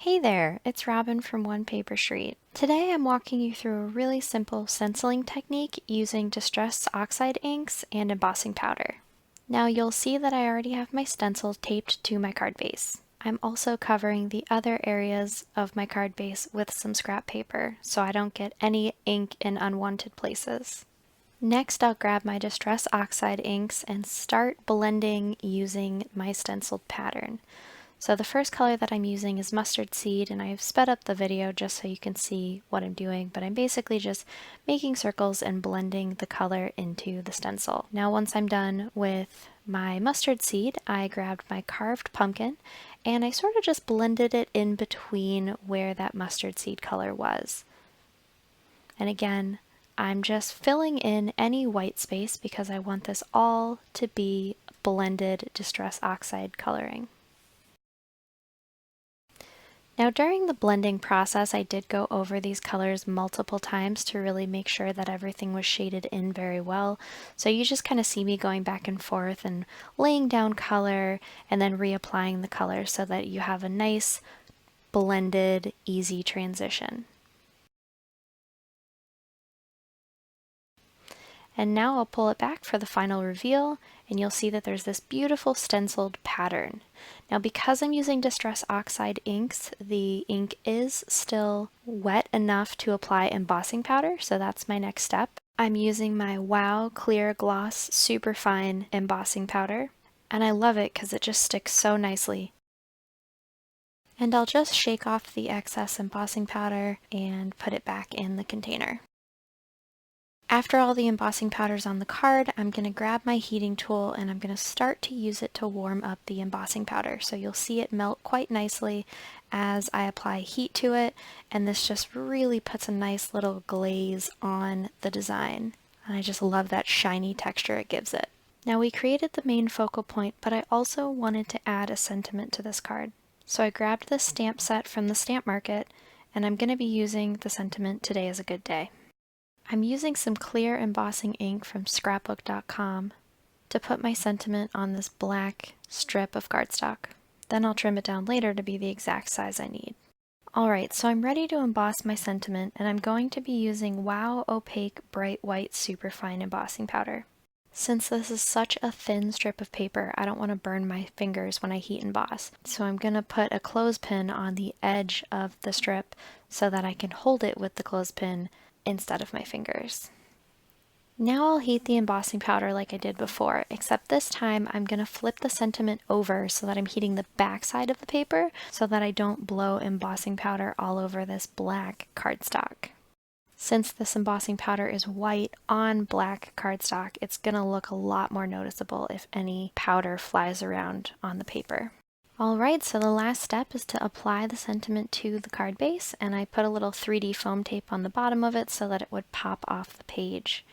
Hey there, it's Robin from One Paper Street. Today I'm walking you through a really simple stenciling technique using distressed oxide inks and embossing powder. Now you'll see that I already have my stencil taped to my card base. I'm also covering the other areas of my card base with some scrap paper so I don't get any ink in unwanted places. Next, I'll grab my distress oxide inks and start blending using my stenciled pattern. So the first color that I'm using is mustard seed, and I've sped up the video just so you can see what I'm doing, but I'm basically just making circles and blending the color into the stencil. Now once I'm done with my mustard seed, I grabbed my carved pumpkin and I sort of just blended it in between where that mustard seed color was. And again, I'm just filling in any white space because I want this all to be blended distress oxide coloring. Now during the blending process, I did go over these colors multiple times to really make sure that everything was shaded in very well. So you just kind of see me going back and forth and laying down color and then reapplying the color so that you have a nice blended, easy transition. And now I'll pull it back for the final reveal, and you'll see that there's this beautiful stenciled pattern. Now because I'm using Distress Oxide inks, the ink is still wet enough to apply embossing powder, so that's my next step. I'm using my Wow Clear Gloss Superfine embossing powder, and I love it because it just sticks so nicely. And I'll just shake off the excess embossing powder and put it back in the container. After all the embossing powder's on the card, I'm going to grab my heating tool and I'm going to start to use it to warm up the embossing powder. So you'll see it melt quite nicely as I apply heat to it, and this just really puts a nice little glaze on the design. And I just love that shiny texture it gives it. Now we created the main focal point, but I also wanted to add a sentiment to this card. So I grabbed this stamp set from the stamp market, and I'm going to be using the sentiment "Today is a good day." I'm using some clear embossing ink from scrapbook.com to put my sentiment on this black strip of cardstock. Then I'll trim it down later to be the exact size I need. Alright, so I'm ready to emboss my sentiment, and I'm going to be using Wow Opaque Bright White Superfine Embossing Powder. Since this is such a thin strip of paper, I don't want to burn my fingers when I heat emboss. So I'm going to put a clothespin on the edge of the strip so that I can hold it with the clothespin instead of my fingers. Now I'll heat the embossing powder like I did before, except this time I'm going to flip the sentiment over so that I'm heating the back side of the paper so that I don't blow embossing powder all over this black cardstock. Since this embossing powder is white on black cardstock, it's going to look a lot more noticeable if any powder flies around on the paper. Alright, so the last step is to apply the sentiment to the card base, and I put a little 3D foam tape on the bottom of it so that it would pop off the page.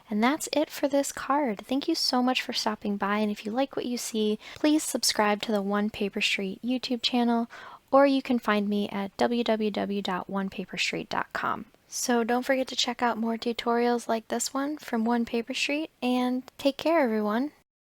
And that's it for this card. Thank you so much for stopping by, and if you like what you see, please subscribe to the One Paper Street YouTube channel, or you can find me at www.onepaperstreet.com. So don't forget to check out more tutorials like this one from One Paper Street, and take care everyone!